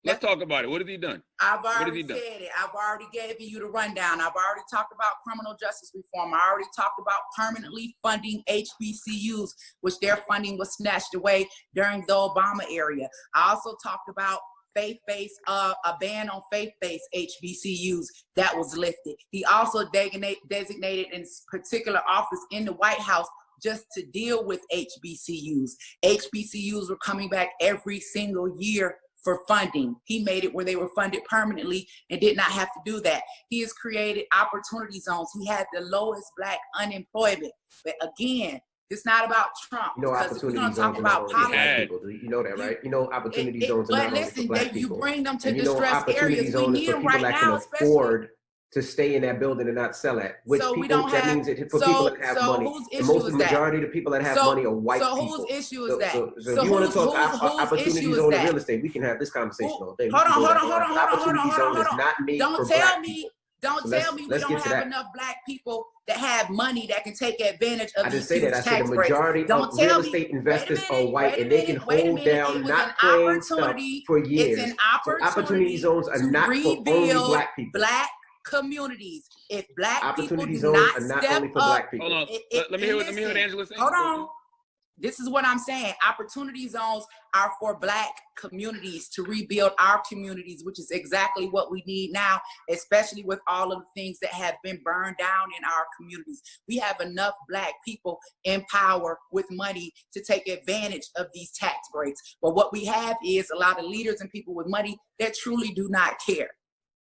Let's talk about it. What has he done? I've already said it. I've already given you the rundown. I've already talked about criminal justice reform. I already talked about permanently funding HBCUs, which their funding was snatched away during the Obama era. I also talked about faith-based, a ban on faith-based HBCUs that was lifted. He also designated in particular office in the White House just to deal with HBCUs. HBCUs were coming back every single year for funding. He made it where they were funded permanently and did not have to do that. He has created opportunity zones. He had the lowest Black unemployment. But again, it's not about Trump. You know, opportunity zones are not only for Black people. You know that, right? You know, opportunity zones are not only for Black people. You bring them to and distressed areas. We need them right now, afford to stay in that building and not sell it. Which so people, that means it for people that have money. And most of the majority of the people that have money are white people. So whose issue is that? So if you want to talk opportunity zone in real estate, we can have this conversation all day. Hold on. Opportunity zone is not made for Black people. Don't tell me we don't have enough Black people that have money that can take advantage of these huge tax breaks. I didn't say that. I said the majority of real estate investors are white, and they can hold down not paying stuff for years. It's an opportunity zones are not for only Black people. Black communities. If Black people opportunity do zones not are not step only for up, Black people. Hold on. Let me hear what Angela's saying. Hold on. This is what I'm saying. Opportunity zones are for Black communities to rebuild our communities, which is exactly what we need now, especially with all of the things that have been burned down in our communities. We have enough Black people in power with money to take advantage of these tax breaks. But what we have is a lot of leaders and people with money that truly do not care.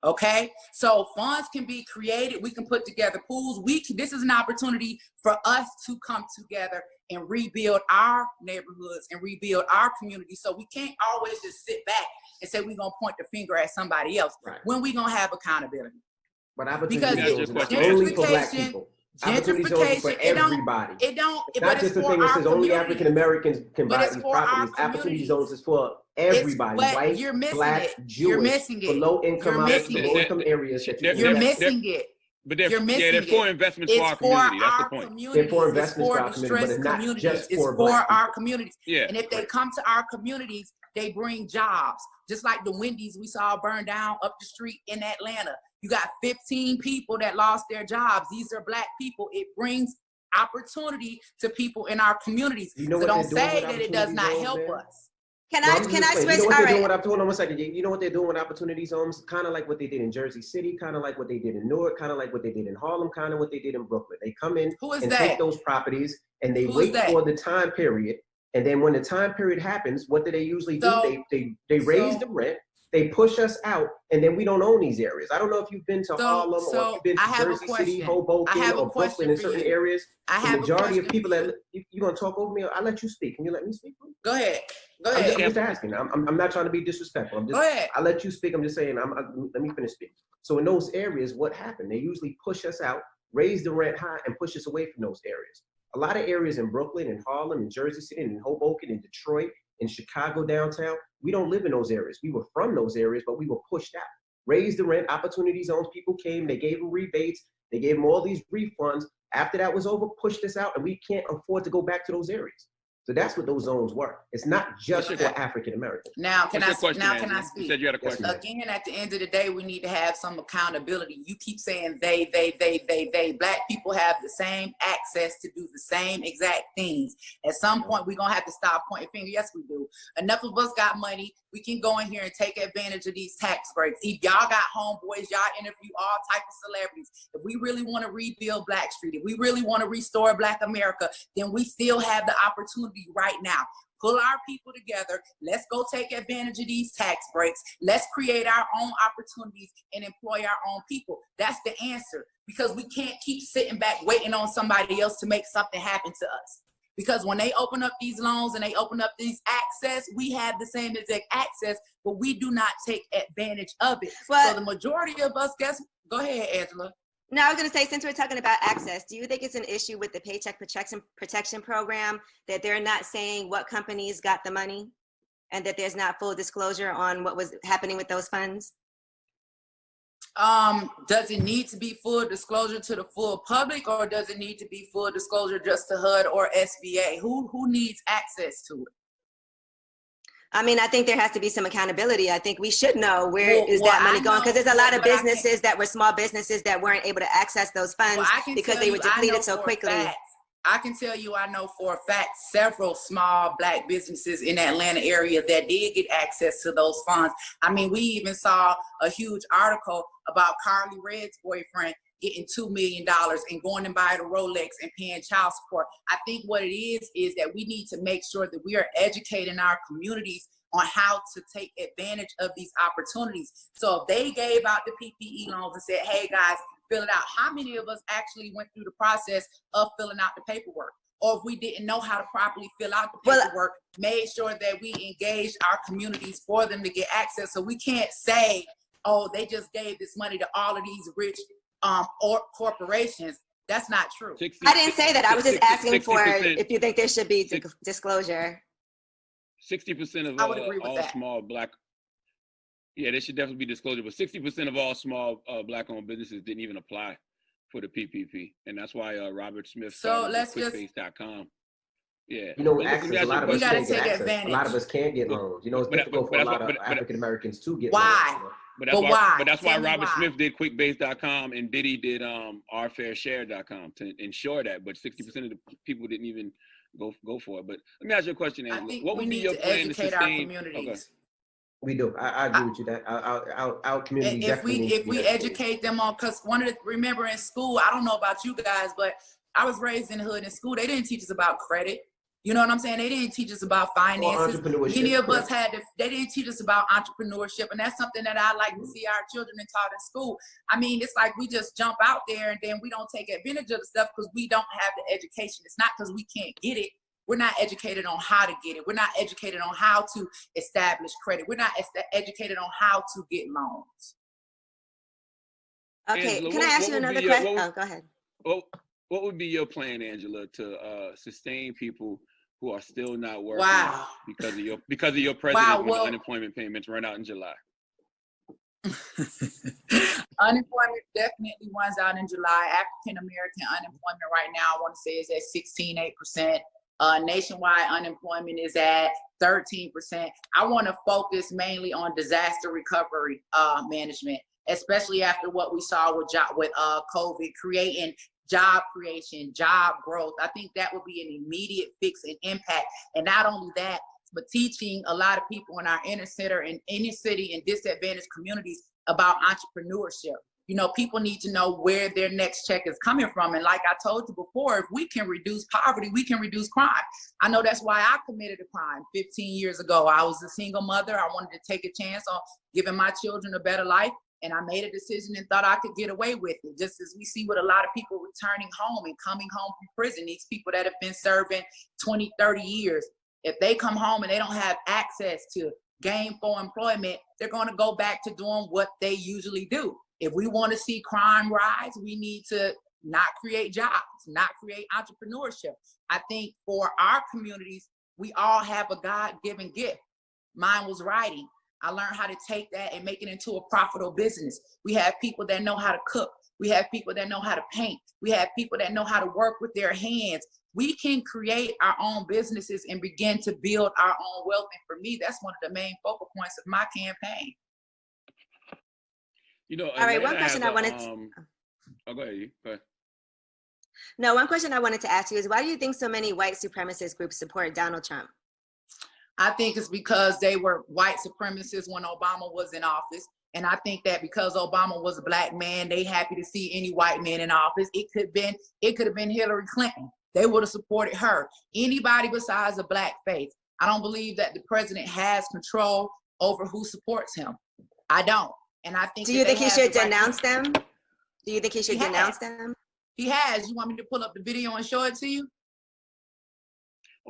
Okay, so funds can be created. We can put together pools. This is an opportunity for us to come together and rebuild our neighborhoods and rebuild our communities. So we can't always just sit back and say we're gonna point the finger at somebody else. Right. When we gonna have accountability? But opportunity is not only for Black people. Opportunity zones for everybody. It don't. It's not just the thing that says only African Americans can buy these properties. Opportunity zones is for everybody, white, Black, Jewish, for low income areas. You're missing it. But they're for investments for our community. That's the point. They're for investments for our community, but it's not just for Black people. Our communities. Yeah. And if they come to our communities, they bring jobs. Just like the Wendy's we saw burn down up the street in Atlanta. You got 15 people that lost their jobs. These are Black people. It brings opportunity to people in our communities. So don't say that it does not help us. Can I switch? You know what they're doing with, hold on 1 second. You know what they're doing with opportunity zones? Kind of like what they did in Jersey City, kind of like what they did in Newark, kind of like what they did in Harlem, kind of what they did in Brooklyn. They come in and take those properties and they wait for the time period. And then when the time period happens, what do they usually do? They raise the rent. They push us out, and then we don't own these areas. I don't know if you've been to Harlem or if you've been to Jersey City, Hoboken, or Brooklyn in certain areas. The majority of people that you're gonna talk over me. I'll let you speak. Can you let me speak? Go ahead. I'm just asking. I'm not trying to be disrespectful. Go ahead. I'll let you speak. I'm just saying. Let me finish speaking. So in those areas, what happened? They usually push us out, raise the rent high, and push us away from those areas. A lot of areas in Brooklyn and Harlem and Jersey City and Hoboken and Detroit, in Chicago downtown, we don't live in those areas. We were from those areas, but we were pushed out. Raised the rent, opportunity zones, people came, they gave them rebates, they gave them all these refunds. After that was over, pushed us out, and we can't afford to go back to those areas. So that's what those zones were. It's not just for African Americans. Now, can I speak? You said you had a question. Again, at the end of the day, we need to have some accountability. You keep saying they. Black people have the same access to do the same exact things. At some point, we're going to have to stop pointing fingers. Yes, we do. Enough of us got money. We can go in here and take advantage of these tax breaks. If y'all got homeboys, y'all interview all types of celebrities. If we really want to rebuild Black Street, if we really want to restore Black America, then we still have the opportunity right now. Pull our people together. Let's go take advantage of these tax breaks. Let's create our own opportunities and employ our own people. That's the answer, because we can't keep sitting back waiting on somebody else to make something happen to us. Because when they open up these loans and they open up these access, we have the same exact access, but we do not take advantage of it. So the majority of us, go ahead, Angela. No, I was going to say, since we're talking about access, do you think it's an issue with the Paycheck Protection Program that they're not saying what companies got the money and that there's not full disclosure on what was happening with those funds? Does it need to be full disclosure to the full public, or does it need to be full disclosure just to HUD or SBA? Who needs access to it? I mean, I think there has to be some accountability. I think we should know where is that money going, because there's a lot of but businesses that were small businesses that weren't able to access those funds because they were depleted so quickly. I can tell you, I know for a fact several small Black businesses in the Atlanta area that did get access to those funds. I mean, we even saw a huge article about Carly Red's boyfriend getting $2 million and going and buying a Rolex and paying child support. I think what it is that we need to make sure that we are educating our communities on how to take advantage of these opportunities. So if they gave out the PPE loans and said, hey guys, fill it out, how many of us actually went through the process of filling out the paperwork? Or if we didn't know how to properly fill out the paperwork, made sure that we engaged our communities for them to get access. So we can't say, oh, they just gave this money to all of these rich or corporations. That's not true. I didn't say that. I was just asking for if you think there should be disclosure. 60% of all small Black, yeah, there should definitely be disclosure, but 60% of all small Black-owned businesses didn't even apply for the PPP, and that's why Robert Smith started QuickBase.com. Yeah, you know, access, a lot of us can't get access. Advantage. A lot of us can't get loans. You know, it's difficult for a lot of African Americans to get loans. You know? But that's why Robert Smith did QuickBase.com and Diddy did OurFairShare.com to ensure that. But 60% of the people didn't even go for it. But let me ask you a question, Angela. What would be your plan to sustain our communities? Okay. We do. I agree with you. That our community. If we educate them on, because remember in school, I don't know about you guys, but I was raised in the hood. In school, they didn't teach us about credit. You know what I'm saying? They didn't teach us about finances. Many of us they didn't teach us about entrepreneurship. And that's something that I like to see our children taught in school. I mean, it's like we just jump out there and then we don't take advantage of the stuff because we don't have the education. It's not because we can't get it. We're not educated on how to get it. We're not educated on how to establish credit. We're not educated on how to get loans. Okay, Angela, can I ask you another question? Oh, go ahead. What would be your plan, Angela, to sustain people who are still not working because of your president when the unemployment payments run out in July? Unemployment definitely runs out in July. African American unemployment right now, I want to say, is at 16.8%. Nationwide unemployment is at 13%. I want to focus mainly on disaster recovery management, especially after what we saw with COVID, creating job creation, job growth. I think that would be an immediate fix and impact. And not only that, but teaching a lot of people in our inner city and disadvantaged communities about entrepreneurship. You know, people need to know where their next check is coming from. And like I told you before, if we can reduce poverty, we can reduce crime. I know that's why I committed a crime 15 years ago. I was a single mother. I wanted to take a chance on giving my children a better life. And I made a decision and thought I could get away with it. Just as we see with a lot of people returning home and coming home from prison, these people that have been serving 20, 30 years, if they come home and they don't have access to gainful employment, they're going to go back to doing what they usually do. If we want to see crime rise, we need to not create jobs, not create entrepreneurship. I think for our communities, we all have a God-given gift. Mine was writing. I learned how to take that and make it into a profitable business. We have people that know how to cook. We have people that know how to paint. We have people that know how to work with their hands. We can create our own businesses and begin to build our own wealth. And for me, that's one of the main focal points of my campaign. You know, all right, one question I wanted to... Oh, go ahead. Go ahead. No, one question I wanted to ask you is, why do you think so many white supremacist groups support Donald Trump? I think it's because they were white supremacists when Obama was in office. And I think that because Obama was a Black man, they happy to see any white man in office. It could have been Hillary Clinton. They would have supported her. Anybody besides a Black face. I don't believe that the president has control over who supports him. I don't. And I think. Do you think he should denounce them? Do you think he should denounce them? He has. You want me to pull up the video and show it to you?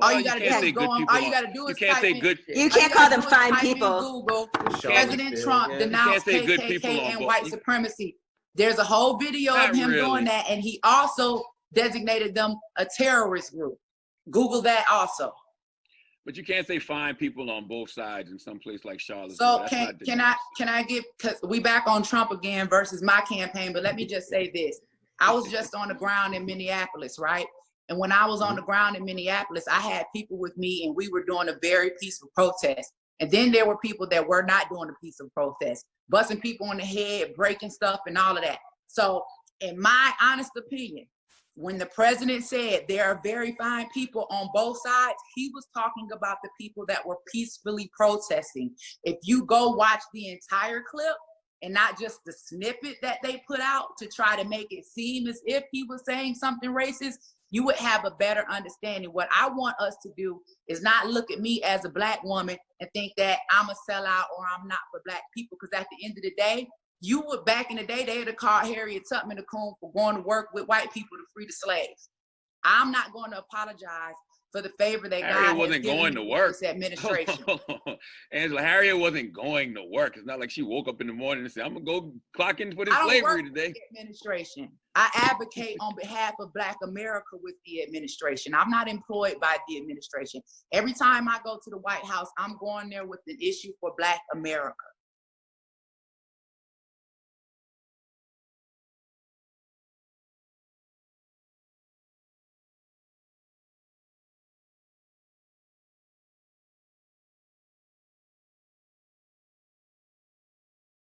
All you gotta do is go on. All you gotta do is type in. You can't call them fine people. Google President Trump denounced KKK and white supremacy. There's a whole video of him doing that, and he also designated them a terrorist group. Google that also. But you can't say fine people on both sides in some place like Charlotte. So can I get, because we back on Trump again versus my campaign, but let me just say this. I was just on the ground in Minneapolis, right? And when I was on the ground in Minneapolis, I had people with me and we were doing a very peaceful protest. And then there were people that were not doing the peaceful protest, busting people on the head, breaking stuff and all of that. So in my honest opinion, when the president said there are very fine people on both sides, he was talking about the people that were peacefully protesting. If you go watch the entire clip and not just the snippet that they put out to try to make it seem as if he was saying something racist, you would have a better understanding. What I want us to do is not look at me as a Black woman and think that I'm a sellout or I'm not for Black people, because at the end of the day, you would, back in the day, they would have called Harriet Tubman a coon for going to work with white people to free the slaves. I'm not going to apologize for the favor that Harriet God wasn't going to work. This administration. Angela, Harriet wasn't going to work. It's not like she woke up in the morning and said, "I'm gonna go clock in for this slavery today." Administration. I advocate on behalf of Black America with the administration. I'm not employed by the administration. Every time I go to the White House, I'm going there with an issue for Black America.